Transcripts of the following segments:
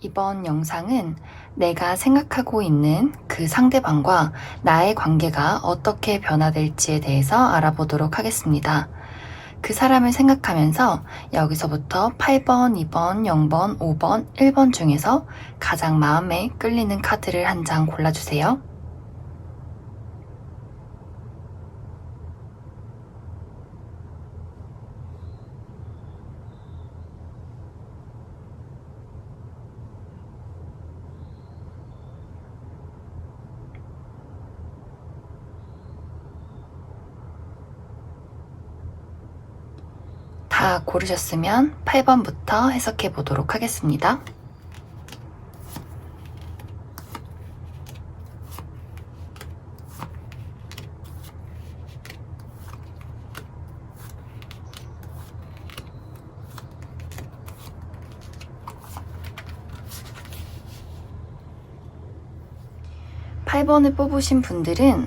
이번 영상은 내가 생각하고 있는 그 상대방과 나의 관계가 어떻게 변화될지에 대해서 알아보도록 하겠습니다. 그 사람을 생각하면서 여기서부터 8번, 2번, 0번, 5번, 1번 중에서 가장 마음에 끌리는 카드를 한 장 골라주세요. 다 고르셨으면 8번부터 해석해 보도록 하겠습니다. (8번을) 뽑으신 분들은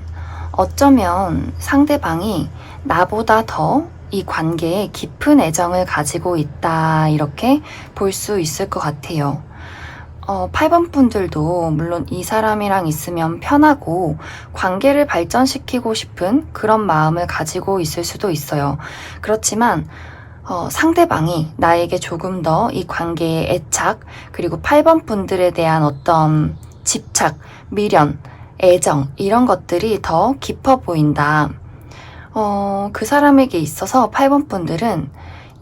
어쩌면 상대방이 나보다 더 이 관계에 깊은 애정을 가지고 있다, 이렇게 볼 수 있을 것 같아요. 8번 분들도 물론 이 사람이랑 있으면 편하고 관계를 발전시키고 싶은 그런 마음을 가지고 있을 수도 있어요. 그렇지만 상대방이 나에게 조금 더 이 관계의 애착, 그리고 8번 분들에 대한 어떤 집착, 미련, 애정, 이런 것들이 더 깊어 보인다. 그 사람에게 있어서 8번 분들은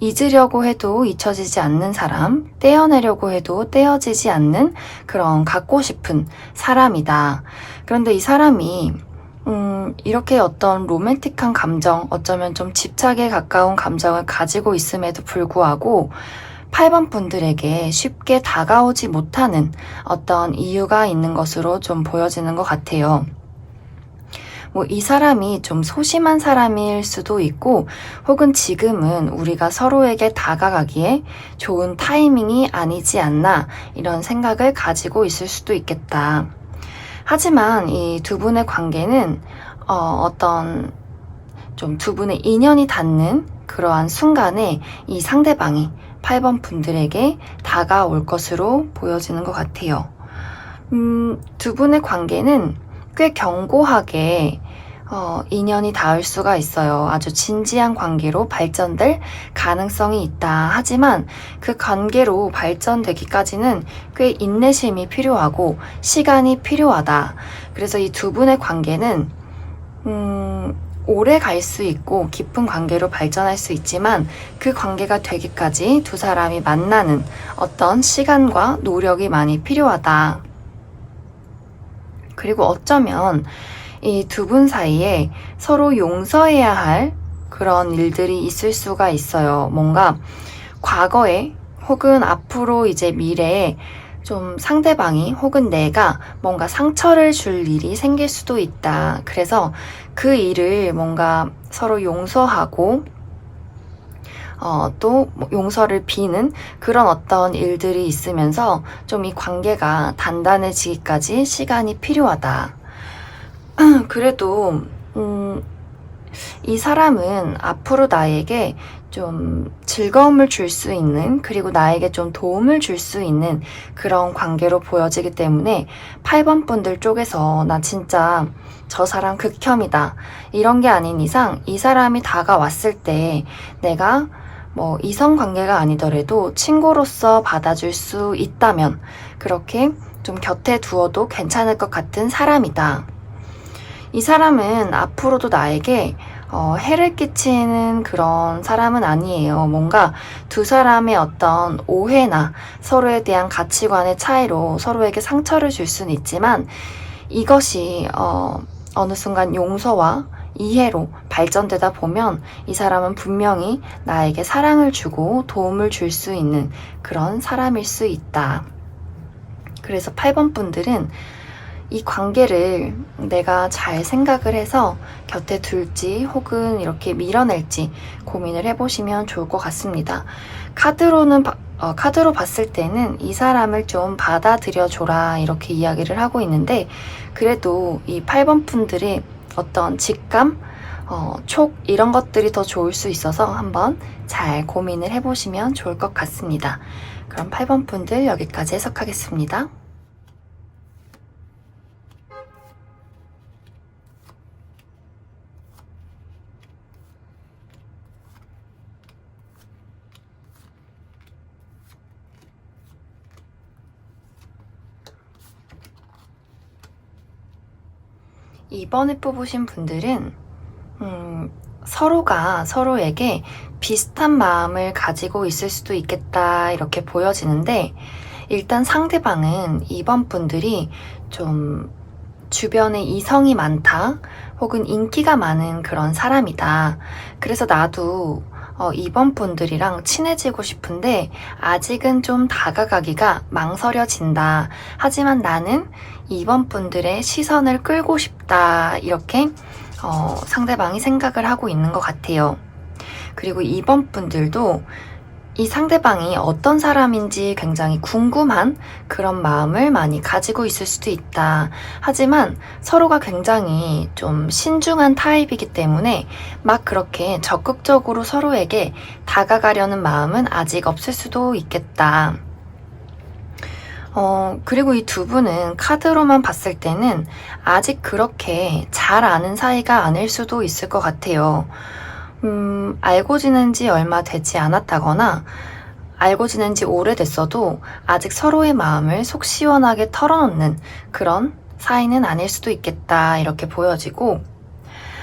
잊으려고 해도 잊혀지지 않는 사람, 떼어내려고 해도 떼어지지 않는 그런 갖고 싶은 사람이다. 그런데 이 사람이 이렇게 어떤 로맨틱한 감정, 어쩌면 좀 집착에 가까운 감정을 가지고 있음에도 불구하고 8번 분들에게 쉽게 다가오지 못하는 어떤 이유가 있는 것으로 좀 보여지는 것 같아요. 이 사람이 좀 소심한 사람일 수도 있고, 혹은 지금은 우리가 서로에게 다가가기에 좋은 타이밍이 아니지 않나, 이런 생각을 가지고 있을 수도 있겠다. 하지만 이 두 분의 관계는 어떤 좀 두 분의 인연이 닿는 그러한 순간에 이 상대방이 8번 분들에게 다가올 것으로 보여지는 것 같아요. 두 분의 관계는 꽤 견고하게 인연이 닿을 수가 있어요. 아주 진지한 관계로 발전될 가능성이 있다. 하지만 그 관계로 발전되기까지는 꽤 인내심이 필요하고 시간이 필요하다. 그래서 이 두 분의 관계는 오래 갈 수 있고 깊은 관계로 발전할 수 있지만, 그 관계가 되기까지 두 사람이 만나는 어떤 시간과 노력이 많이 필요하다. 그리고 어쩌면 이 두 분 사이에 서로 용서해야 할 그런 일들이 있을 수가 있어요. 뭔가 과거에 혹은 앞으로 이제 미래에 좀 상대방이 혹은 내가 뭔가 상처를 줄 일이 생길 수도 있다. 그래서 그 일을 뭔가 서로 용서하고 또 용서를 비는 그런 어떤 일들이 있으면서 좀 이 관계가 단단해지기까지 시간이 필요하다. 그래도 이 사람은 앞으로 나에게 좀 즐거움을 줄 수 있는, 그리고 나에게 좀 도움을 줄 수 있는 그런 관계로 보여지기 때문에 8번 분들 쪽에서 나 진짜 저 사람 극혐이다, 이런 게 아닌 이상 이 사람이 다가왔을 때 내가 이성 관계가 아니더라도 친구로서 받아줄 수 있다면 그렇게 좀 곁에 두어도 괜찮을 것 같은 사람이다. 이 사람은 앞으로도 나에게 해를 끼치는 그런 사람은 아니에요. 뭔가 두 사람의 어떤 오해나 서로에 대한 가치관의 차이로 서로에게 상처를 줄 수는 있지만, 이것이 어느 순간 용서와 이해로 발전되다 보면 이 사람은 분명히 나에게 사랑을 주고 도움을 줄 수 있는 그런 사람일 수 있다. 그래서 8번 분들은 이 관계를 내가 잘 생각을 해서 곁에 둘지 혹은 이렇게 밀어낼지 고민을 해보시면 좋을 것 같습니다. 카드로 봤을 때는 이 사람을 좀 받아들여줘라, 이렇게 이야기를 하고 있는데, 그래도 이 8번 분들의 어떤 직감, 촉, 이런 것들이 더 좋을 수 있어서 한번 잘 고민을 해보시면 좋을 것 같습니다. 그럼 8번 분들 여기까지 해석하겠습니다. 이번에 뽑으신 분들은 서로가 서로에게 비슷한 마음을 가지고 있을 수도 있겠다 이렇게 보여지는데, 일단 상대방은 이번 분들이 좀 주변에 이성이 많다 혹은 인기가 많은 그런 사람이다. 그래서 나도 이번 분들이랑 친해지고 싶은데 아직은 좀 다가가기가 망설여진다. 하지만 나는 이번 분들의 시선을 끌고 싶다. 이렇게 상대방이 생각을 하고 있는 것 같아요. 그리고 이번 분들도 이 상대방이 어떤 사람인지 굉장히 궁금한 그런 마음을 많이 가지고 있을 수도 있다. 하지만 서로가 굉장히 좀 신중한 타입이기 때문에 막 그렇게 적극적으로 서로에게 다가가려는 마음은 아직 없을 수도 있겠다. 그리고 이 두 분은 카드로만 봤을 때는 아직 그렇게 잘 아는 사이가 아닐 수도 있을 것 같아요. 알고 지낸 지 얼마 되지 않았다거나 알고 지낸 지 오래됐어도 아직 서로의 마음을 속 시원하게 털어놓는 그런 사이는 아닐 수도 있겠다 이렇게 보여지고,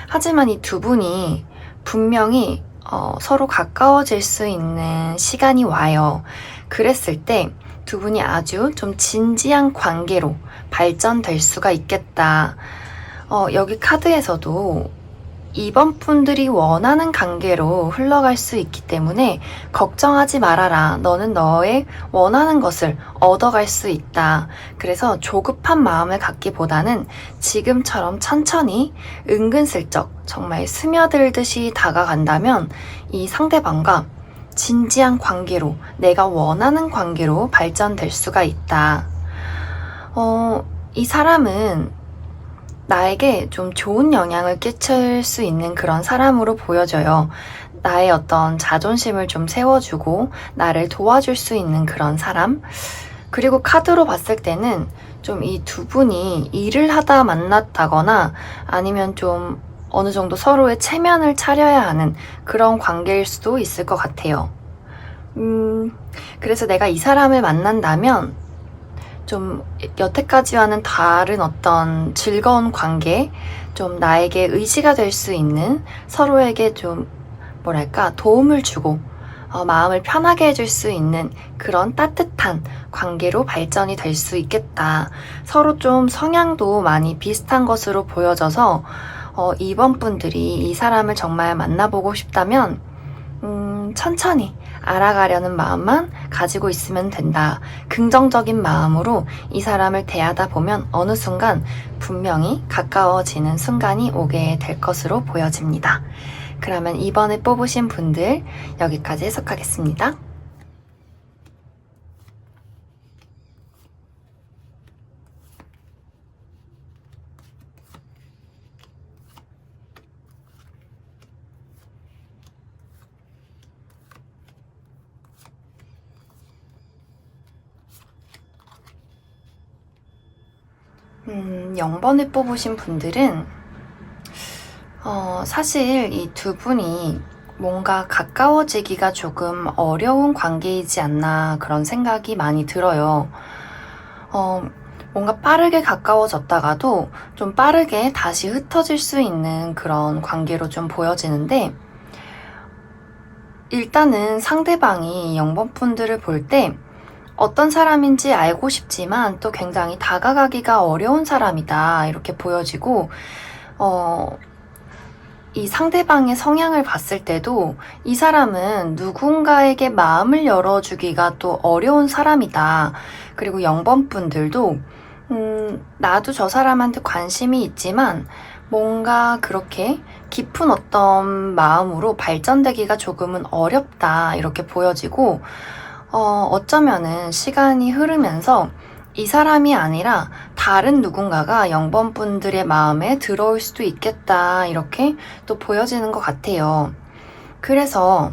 하지만 이 두 분이 분명히 서로 가까워질 수 있는 시간이 와요. 그랬을 때 두 분이 아주 좀 진지한 관계로 발전될 수가 있겠다. 여기 카드에서도 이번 분들이 원하는 관계로 흘러갈 수 있기 때문에 걱정하지 말아라. 너는 너의 원하는 것을 얻어갈 수 있다. 그래서 조급한 마음을 갖기보다는 지금처럼 천천히 은근슬쩍 정말 스며들듯이 다가간다면 이 상대방과 진지한 관계로, 내가 원하는 관계로 발전될 수가 있다. 이 사람은 나에게 좀 좋은 영향을 끼칠 수 있는 그런 사람으로 보여져요. 나의 어떤 자존심을 좀 세워주고 나를 도와줄 수 있는 그런 사람. 그리고 카드로 봤을 때는 좀 이 두 분이 일을 하다 만났다거나 아니면 좀 어느 정도 서로의 체면을 차려야 하는 그런 관계일 수도 있을 것 같아요. 그래서 내가 이 사람을 만난다면 좀 여태까지와는 다른 어떤 즐거운 관계, 좀 나에게 의지가 될 수 있는, 서로에게 좀 뭐랄까 도움을 주고 마음을 편하게 해줄 수 있는 그런 따뜻한 관계로 발전이 될 수 있겠다. 서로 좀 성향도 많이 비슷한 것으로 보여져서 이번 분들이 이 사람을 정말 만나보고 싶다면 천천히 알아가려는 마음만 가지고 있으면 된다. 긍정적인 마음으로 이 사람을 대하다 보면 어느 순간 분명히 가까워지는 순간이 오게 될 것으로 보여집니다. 그러면 이번에 뽑으신 분들 여기까지 해석하겠습니다. 음, 0번을 뽑으신 분들은 사실 이 두 분이 뭔가 가까워지기가 조금 어려운 관계이지 않나 그런 생각이 많이 들어요. 뭔가 빠르게 가까워졌다가도 좀 빠르게 다시 흩어질 수 있는 그런 관계로 좀 보여지는데, 일단은 상대방이 0번 분들을 볼 때 어떤 사람인지 알고 싶지만 또 굉장히 다가가기가 어려운 사람이다 이렇게 보여지고, 이 상대방의 성향을 봤을 때도 이 사람은 누군가에게 마음을 열어주기가 또 어려운 사람이다. 그리고 0번 분들도 나도 저 사람한테 관심이 있지만 뭔가 그렇게 깊은 어떤 마음으로 발전되기가 조금은 어렵다 이렇게 보여지고, 어쩌면은 시간이 흐르면서 이 사람이 아니라 다른 누군가가 0번 분들의 마음에 들어올 수도 있겠다 이렇게 또 보여지는 것 같아요. 그래서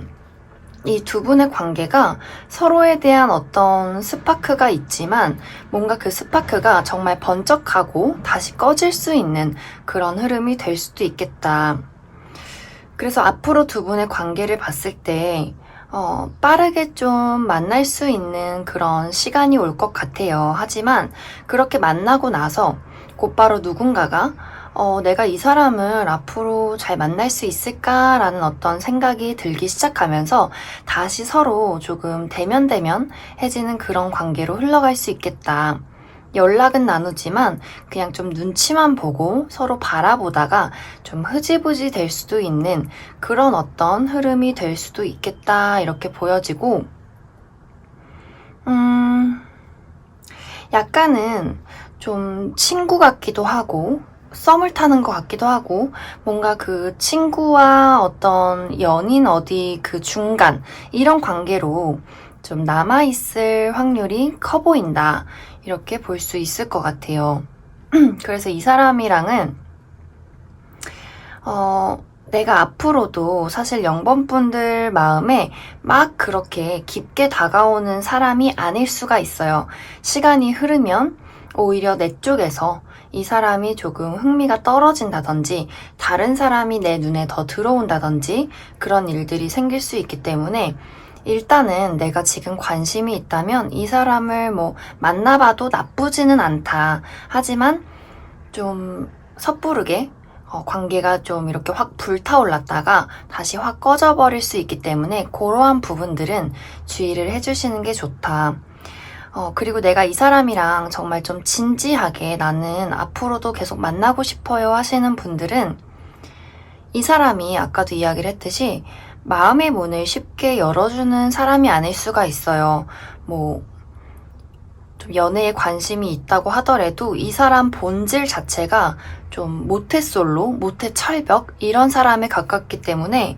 이 두 분의 관계가 서로에 대한 어떤 스파크가 있지만 뭔가 그 스파크가 정말 번쩍하고 다시 꺼질 수 있는 그런 흐름이 될 수도 있겠다. 그래서 앞으로 두 분의 관계를 봤을 때 빠르게 좀 만날 수 있는 그런 시간이 올 것 같아요. 하지만 그렇게 만나고 나서 곧바로 누군가가 내가 이 사람을 앞으로 잘 만날 수 있을까라는 어떤 생각이 들기 시작하면서 다시 서로 조금 대면대면해지는 그런 관계로 흘러갈 수 있겠다. 연락은 나누지만 그냥 좀 눈치만 보고 서로 바라보다가 좀 흐지부지 될 수도 있는 그런 어떤 흐름이 될 수도 있겠다 이렇게 보여지고 약간은 좀 친구 같기도 하고 썸을 타는 것 같기도 하고 뭔가 그 친구와 어떤 연인 어디 그 중간 이런 관계로 좀 남아있을 확률이 커 보인다 이렇게 볼 수 있을 것 같아요. 그래서 이 사람이랑은 내가 앞으로도 사실 0번분들 마음에 막 그렇게 깊게 다가오는 사람이 아닐 수가 있어요. 시간이 흐르면 오히려 내 쪽에서 이 사람이 조금 흥미가 떨어진다든지 다른 사람이 내 눈에 더 들어온다든지 그런 일들이 생길 수 있기 때문에 일단은 내가 지금 관심이 있다면 이 사람을 뭐 만나봐도 나쁘지는 않다. 하지만 좀 섣부르게 관계가 좀 이렇게 확 불타올랐다가 다시 확 꺼져버릴 수 있기 때문에 그러한 부분들은 주의를 해주시는 게 좋다. 그리고 내가 이 사람이랑 정말 좀 진지하게 나는 앞으로도 계속 만나고 싶어요 하시는 분들은 이 사람이 아까도 이야기를 했듯이 마음의 문을 쉽게 열어주는 사람이 아닐 수가 있어요. 뭐, 좀 연애에 관심이 있다고 하더라도 이 사람 본질 자체가 좀 모태솔로, 모태철벽 이런 사람에 가깝기 때문에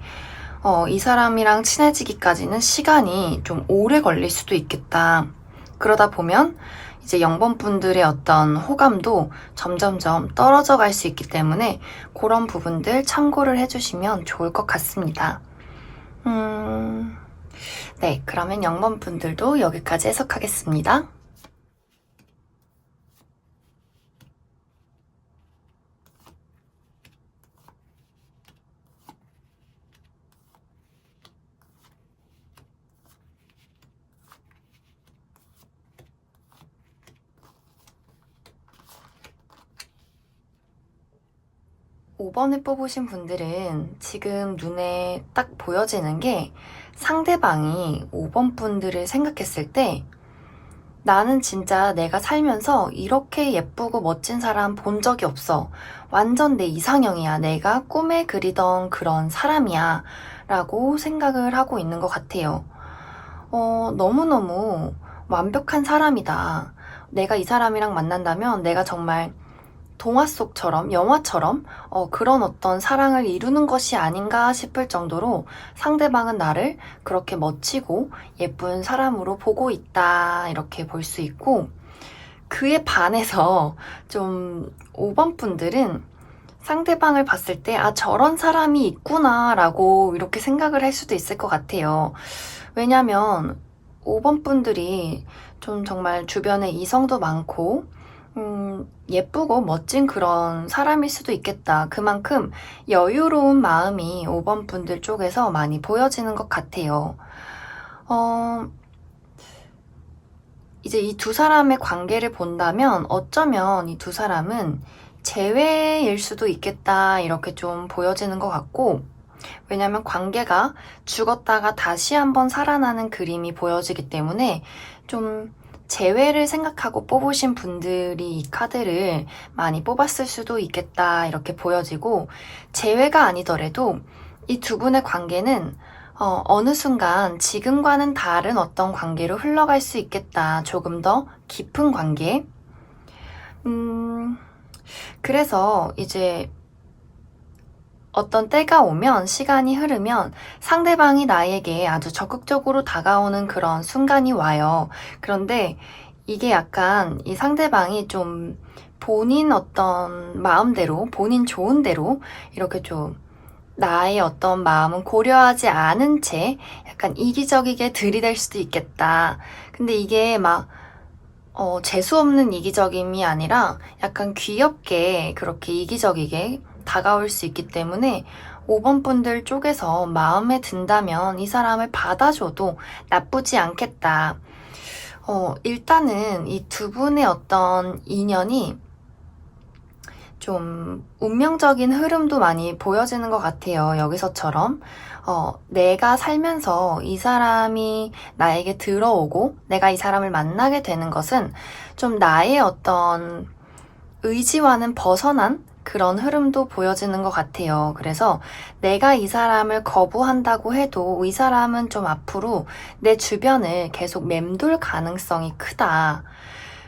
이 사람이랑 친해지기까지는 시간이 좀 오래 걸릴 수도 있겠다. 그러다 보면 이제 0번분들의 어떤 호감도 점점점 떨어져 갈 수 있기 때문에 그런 부분들 참고를 해주시면 좋을 것 같습니다. 네, 그러면 0번분들도 여기까지 해석하겠습니다. 5번을 뽑으신 분들은 지금 눈에 딱 보여지는 게 상대방이 5번 분들을 생각했을 때 나는 진짜 내가 살면서 이렇게 예쁘고 멋진 사람 본 적이 없어. 완전 내 이상형이야. 내가 꿈에 그리던 그런 사람이야. 라고 생각을 하고 있는 것 같아요. 너무너무 완벽한 사람이다. 내가 이 사람이랑 만난다면 내가 정말 동화 속처럼, 영화처럼 그런 어떤 사랑을 이루는 것이 아닌가 싶을 정도로 상대방은 나를 그렇게 멋지고 예쁜 사람으로 보고 있다 이렇게 볼 수 있고 그에 반해서 좀 5번 분들은 상대방을 봤을 때 아 저런 사람이 있구나 라고 이렇게 생각을 할 수도 있을 것 같아요. 왜냐면 5번 분들이 좀 정말 주변에 이성도 많고 예쁘고 멋진 그런 사람일 수도 있겠다. 그만큼 여유로운 마음이 5번 분들 쪽에서 많이 보여지는 것 같아요. 이제 이 두 사람의 관계를 본다면 어쩌면 이 두 사람은 재회일 수도 있겠다. 이렇게 좀 보여지는 것 같고, 왜냐면 관계가 죽었다가 다시 한번 살아나는 그림이 보여지기 때문에 좀 재회를 생각하고 뽑으신 분들이 이 카드를 많이 뽑았을 수도 있겠다 이렇게 보여지고 재회가 아니더라도 이 두 분의 관계는 어느 순간 지금과는 다른 어떤 관계로 흘러갈 수 있겠다. 조금 더 깊은 관계. 그래서 이제 어떤 때가 오면 시간이 흐르면 상대방이 나에게 아주 적극적으로 다가오는 그런 순간이 와요. 그런데 이게 약간 이 상대방이 좀 본인 어떤 마음대로, 본인 좋은 대로 이렇게 좀 나의 어떤 마음은 고려하지 않은 채 약간 이기적이게 들이댈 수도 있겠다. 근데 이게 막 재수 없는 이기적임이 아니라 약간 귀엽게 그렇게 이기적이게 다가올 수 있기 때문에 5번 분들 쪽에서 마음에 든다면 이 사람을 받아줘도 나쁘지 않겠다. 일단은 이 두 분의 어떤 인연이 좀 운명적인 흐름도 많이 보여지는 것 같아요. 여기서처럼. 내가 살면서 이 사람이 나에게 들어오고 내가 이 사람을 만나게 되는 것은 좀 나의 어떤 의지와는 벗어난 그런 흐름도 보여지는 것 같아요. 그래서 내가 이 사람을 거부한다고 해도 이 사람은 좀 앞으로 내 주변을 계속 맴돌 가능성이 크다.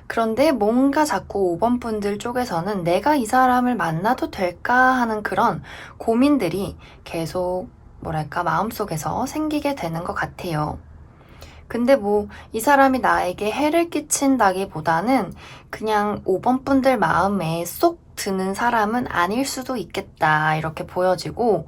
그런데 뭔가 자꾸 5번 분들 쪽에서는 내가 이 사람을 만나도 될까 하는 그런 고민들이 계속 뭐랄까 마음속에서 생기게 되는 것 같아요. 근데 뭐 이 사람이 나에게 해를 끼친다기보다는 그냥 5번 분들 마음에 쏙 드는 사람은 아닐 수도 있겠다 이렇게 보여지고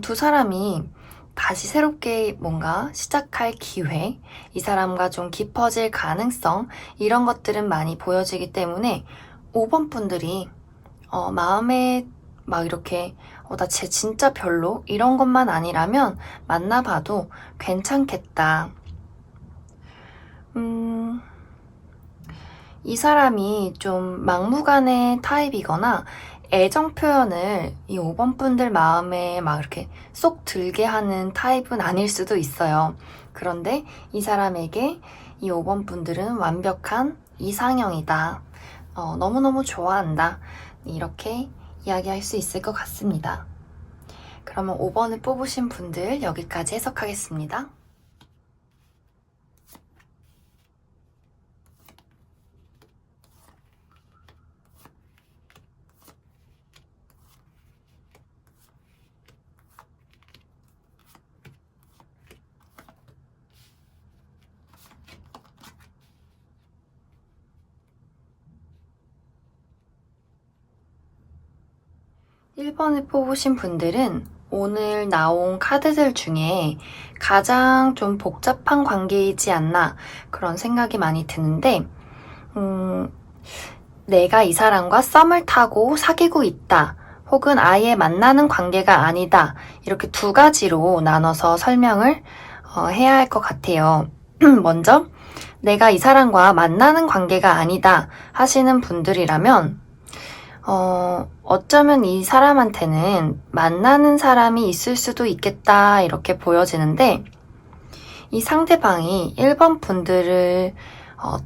두 사람이 다시 새롭게 뭔가 시작할 기회, 이 사람과 좀 깊어질 가능성 이런 것들은 많이 보여지기 때문에 5번 분들이 마음에 막 이렇게 나 쟤 진짜 별로 이런 것만 아니라면 만나봐도 괜찮겠다. 이 사람이 좀 막무가내 타입이거나 애정 표현을 이 5번 분들 마음에 막 이렇게 쏙 들게 하는 타입은 아닐 수도 있어요. 그런데 이 사람에게 이 5번 분들은 완벽한 이상형이다. 너무너무 좋아한다. 이렇게 이야기할 수 있을 것 같습니다. 그러면 5번을 뽑으신 분들 여기까지 해석하겠습니다. 1번을 뽑으신 분들은 오늘 나온 카드들 중에 가장 좀 복잡한 관계이지 않나 그런 생각이 많이 드는데 내가 이 사람과 썸을 타고 사귀고 있다 혹은 아예 만나는 관계가 아니다 이렇게 두 가지로 나눠서 설명을 해야 할 것 같아요. 먼저 내가 이 사람과 만나는 관계가 아니다 하시는 분들이라면 어쩌면 이 사람한테는 만나는 사람이 있을 수도 있겠다 이렇게 보여지는데 이 상대방이 1번 분들을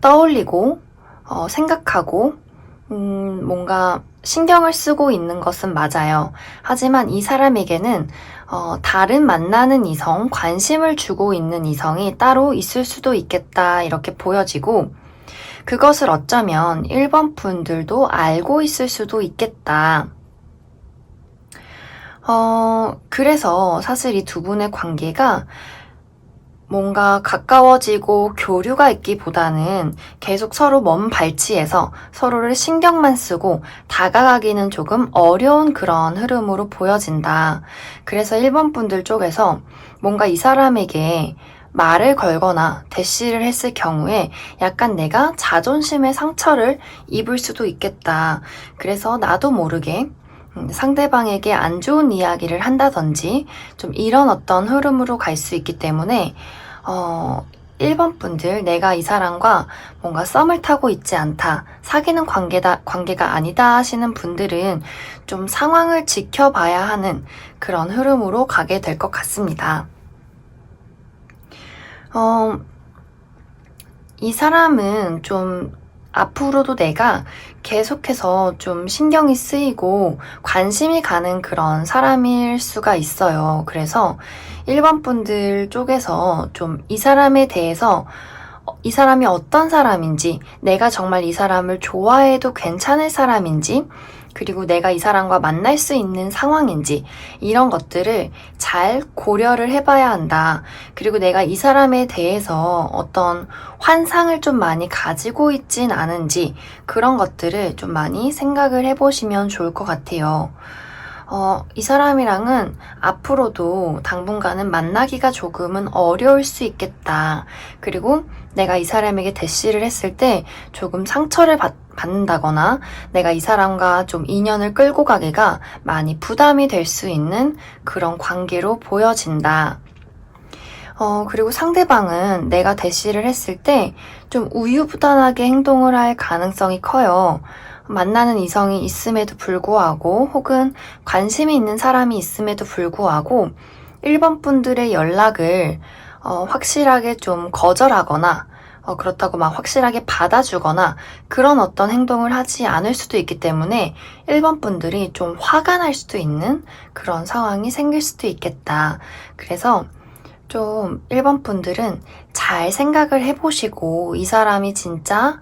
떠올리고 생각하고 뭔가 신경을 쓰고 있는 것은 맞아요. 하지만 이 사람에게는 다른 만나는 이성, 관심을 주고 있는 이성이 따로 있을 수도 있겠다 이렇게 보여지고 그것을 어쩌면 1번 분들도 알고 있을 수도 있겠다. 그래서 사실 이 두 분의 관계가 뭔가 가까워지고 교류가 있기보다는 계속 서로 먼 발치에서 서로를 신경만 쓰고 다가가기는 조금 어려운 그런 흐름으로 보여진다. 그래서 1번 분들 쪽에서 뭔가 이 사람에게 말을 걸거나 대시를 했을 경우에 약간 내가 자존심의 상처를 입을 수도 있겠다. 그래서 나도 모르게 상대방에게 안 좋은 이야기를 한다든지 좀 이런 어떤 흐름으로 갈 수 있기 때문에 1번 분들 내가 이 사람과 뭔가 썸을 타고 있지 않다, 사귀는 관계가 아니다 하시는 분들은 좀 상황을 지켜봐야 하는 그런 흐름으로 가게 될 것 같습니다. 이 사람은 좀 앞으로도 내가 계속해서 좀 신경이 쓰이고 관심이 가는 그런 사람일 수가 있어요. 그래서 1번 분들 쪽에서 좀 이 사람에 대해서 이 사람이 어떤 사람인지, 내가 정말 이 사람을 좋아해도 괜찮을 사람인지, 그리고 내가 이 사람과 만날 수 있는 상황인지 이런 것들을 잘 고려를 해봐야 한다. 그리고 내가 이 사람에 대해서 어떤 환상을 좀 많이 가지고 있진 않은지 그런 것들을 좀 많이 생각을 해보시면 좋을 것 같아요. 이 사람이랑은 앞으로도 당분간은 만나기가 조금은 어려울 수 있겠다. 그리고 내가 이 사람에게 대시를 했을 때 조금 상처를 받는다거나 내가 이 사람과 좀 인연을 끌고 가기가 많이 부담이 될 수 있는 그런 관계로 보여진다. 그리고 상대방은 내가 대시를 했을 때 좀 우유부단하게 행동을 할 가능성이 커요. 만나는 이성이 있음에도 불구하고 혹은 관심이 있는 사람이 있음에도 불구하고 1번 분들의 연락을 확실하게 좀 거절하거나 그렇다고 막 확실하게 받아주거나 그런 어떤 행동을 하지 않을 수도 있기 때문에 1번 분들이 좀 화가 날 수도 있는 그런 상황이 생길 수도 있겠다. 그래서 좀 1번 분들은 잘 생각을 해보시고 이 사람이 진짜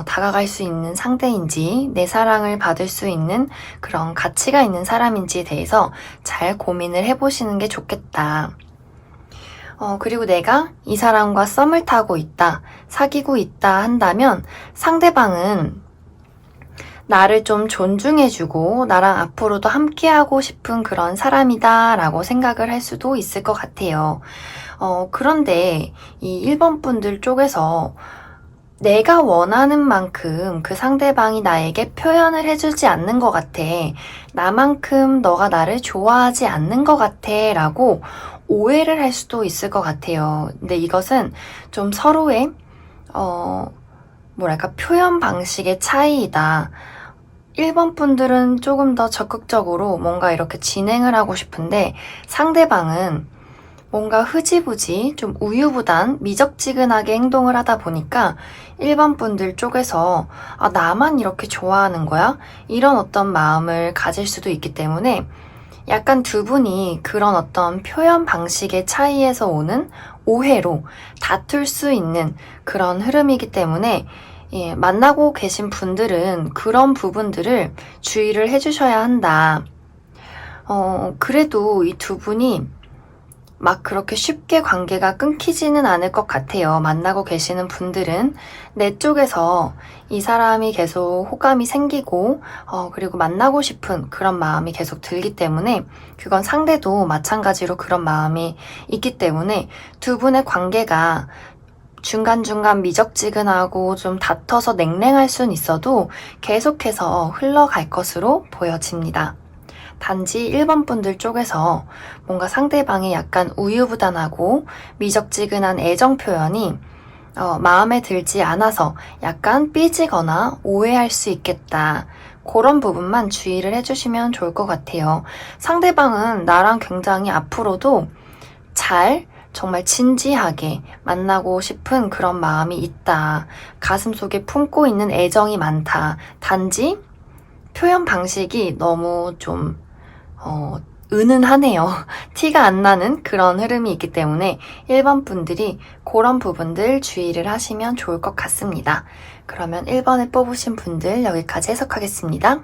다가갈 수 있는 상대인지 내 사랑을 받을 수 있는 그런 가치가 있는 사람인지에 대해서 잘 고민을 해보시는 게 좋겠다. 그리고 내가 이 사람과 썸을 타고 있다, 사귀고 있다 한다면 상대방은 나를 좀 존중해주고 나랑 앞으로도 함께하고 싶은 그런 사람이다 라고 생각을 할 수도 있을 것 같아요. 그런데 이 1번 분들 쪽에서 내가 원하는 만큼 그 상대방이 나에게 표현을 해주지 않는 것 같아. 나만큼 너가 나를 좋아하지 않는 것 같아 라고 오해를 할 수도 있을 것 같아요. 근데 이것은 좀 서로의 표현 방식의 차이이다. 1번 분들은 조금 더 적극적으로 뭔가 이렇게 진행을 하고 싶은데 상대방은 뭔가 흐지부지 좀 우유부단 미적지근하게 행동을 하다 보니까 1번 분들 쪽에서 나만 이렇게 좋아하는 거야? 이런 어떤 마음을 가질 수도 있기 때문에 약간 두 분이 그런 어떤 표현 방식의 차이에서 오는 오해로 다툴 수 있는 그런 흐름이기 때문에 만나고 계신 분들은 그런 부분들을 주의를 해주셔야 한다. 그래도 이 두 분이 막 그렇게 쉽게 관계가 끊기지는 않을 것 같아요. 만나고 계시는 분들은 내 쪽에서 이 사람이 계속 호감이 생기고 그리고 만나고 싶은 그런 마음이 계속 들기 때문에 그건 상대도 마찬가지로 그런 마음이 있기 때문에 두 분의 관계가 중간중간 미적지근하고 좀 다퉈서 냉랭할 순 있어도 계속해서 흘러갈 것으로 보여집니다. 단지 1번 분들 쪽에서 뭔가 상대방이 약간 우유부단하고 미적지근한 애정 표현이 마음에 들지 않아서 약간 삐지거나 오해할 수 있겠다. 그런 부분만 주의를 해주시면 좋을 것 같아요. 상대방은 나랑 굉장히 앞으로도 정말 진지하게 만나고 싶은 그런 마음이 있다. 가슴속에 품고 있는 애정이 많다. 단지 표현 방식이 너무 좀 은은하네요. 티가 안 나는 그런 흐름이 있기 때문에 1번 분들이 그런 부분들 주의를 하시면 좋을 것 같습니다. 그러면 1번을 뽑으신 분들 여기까지 해석하겠습니다.